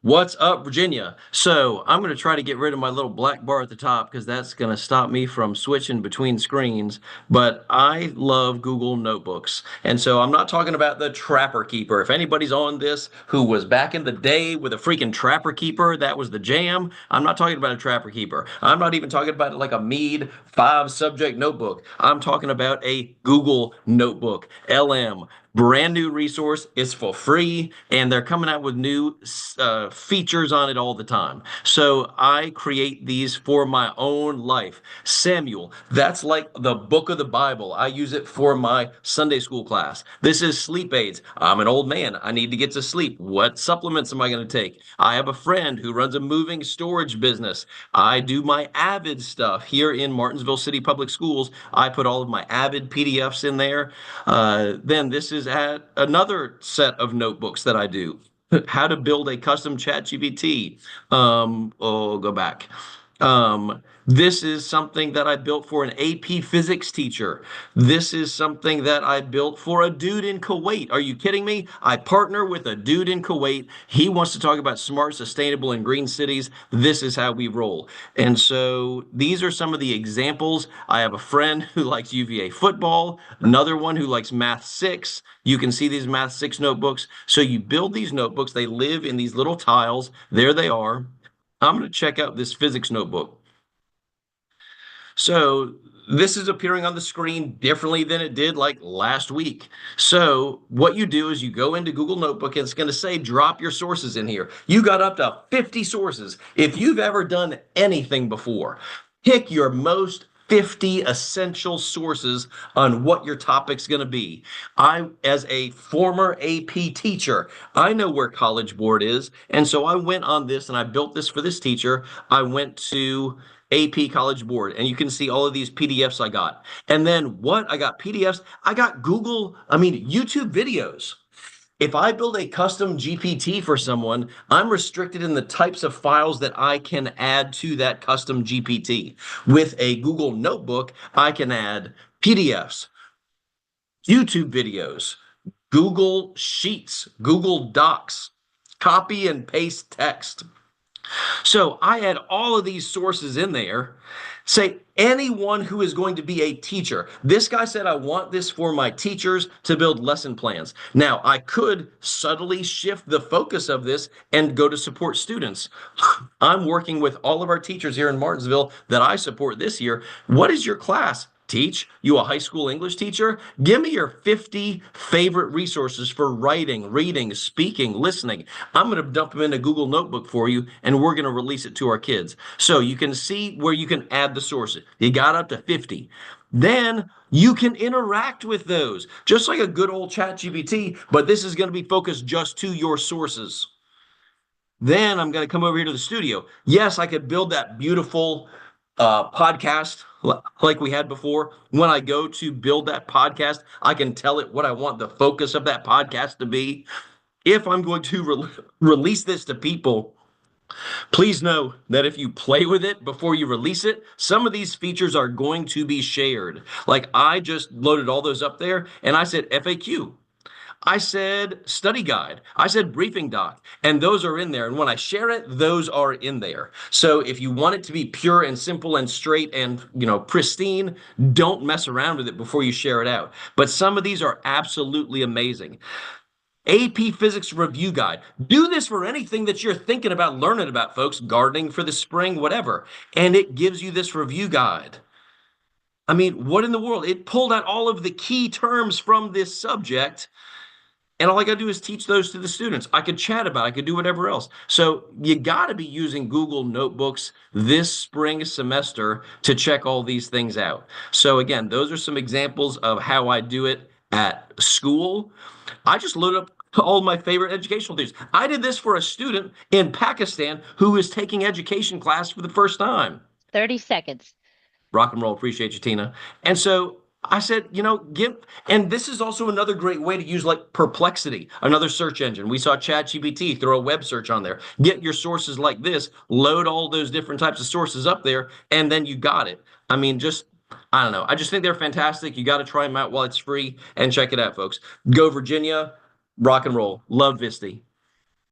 What's up, Virginia? So I'm going to try to get rid of my little black bar at the top because that's going to stop me from switching between screens. But I love Google Notebooks. And so I'm not talking about the Trapper Keeper. If anybody's on this who was back in the day with a freaking Trapper Keeper, that was the jam. I'm not talking about a Trapper Keeper. I'm not even talking about like a Mead 5 subject notebook. I'm talking about a Google Notebook LM. Brand new resource. It's for free, and they're coming out with new features on it all the time. So I create these for my own life. Samuel, that's like the book of the Bible. I use it for my Sunday school class. This is sleep aids. I'm an old man. I need to get to sleep. What supplements am I going to take? I have a friend who runs a moving storage business. I do my Avid stuff here in Martinsville City Public Schools. I put all of my Avid PDFs in there. Then this is at another set of notebooks that I do. How to build a custom chat GPT. Go back. This is something that I built for an AP physics teacher. This is something that I built for a dude in Kuwait. Are you kidding me? I partner with a dude in Kuwait. He wants to talk about smart, sustainable, and green cities. This is how we roll. And so these are some of the examples. I have a friend who likes UVA football, another one who likes Math 6. You can see these Math 6 notebooks. So you build these notebooks. They live in these little tiles. There they are. I'm going to check out this physics notebook. So this is appearing on the screen differently than it did like last week. So what you do is you go into Google Notebook and it's going to say drop your sources in here. You got up to 50 sources. If you've ever done anything before, pick your most 50 essential sources on what your topic's going to be. As a former AP teacher, I know where College Board is. And so I went on this and I built this for this teacher. I went to AP College Board, and you can see all of these PDFs I got. And then what? I got PDFs. I got YouTube videos. If I build a custom GPT for someone, I'm restricted in the types of files that I can add to that custom GPT. With a Google Notebook, I can add PDFs, YouTube videos, Google Sheets, Google Docs, copy and paste text. So I had all of these sources in there. Say anyone who is going to be a teacher. This guy said, I want this for my teachers to build lesson plans. Now, I could subtly shift the focus of this and go to support students. I'm working with all of our teachers here in Martinsville that I support this year. What is your class? Teach? You a high school English teacher? Give me your 50 favorite resources for writing, reading, speaking, listening. I'm going to dump them in a Google Notebook for you, and we're going to release it to our kids. So you can see where you can add the sources. You got up to 50. Then you can interact with those, just like a good old chat GPT, but this is going to be focused just to your sources. Then I'm going to come over here to the studio. Yes, I could build that beautiful podcast like we had before. When I go to build that podcast, I can tell it what I want the focus of that podcast to be. If I'm going to release this to people, please know that if you play with it before you release it, some of these features are going to be shared. Like I just loaded all those up there and I said FAQ. I said study guide. I said briefing doc, and those are in there. And when I share it, those are in there. So if you want it to be pure and simple and straight and, pristine, don't mess around with it before you share it out. But some of these are absolutely amazing. AP Physics Review Guide. Do this for anything that you're thinking about learning about, folks. Gardening for the spring, whatever. And it gives you this review guide. I mean, what in the world? It pulled out all of the key terms from this subject. And all I got to do is teach those to the students. I could chat about it. I could do whatever else. So you got to be using Google Notebooks this spring semester to check all these things out. So again, those are some examples of how I do it at school. I just load up all my favorite educational things. I did this for a student in Pakistan who is taking education class for the first time. 30 seconds. Rock and roll. Appreciate you, Tina. And so I said, and this is also another great way to use like Perplexity, another search engine. We saw ChatGPT, throw a web search on there, get your sources like this, load all those different types of sources up there, and then you got it. I mean, I don't know. I just think they're fantastic. You got to try them out while it's free and check it out, folks. Go Virginia, rock and roll. Love VSTE.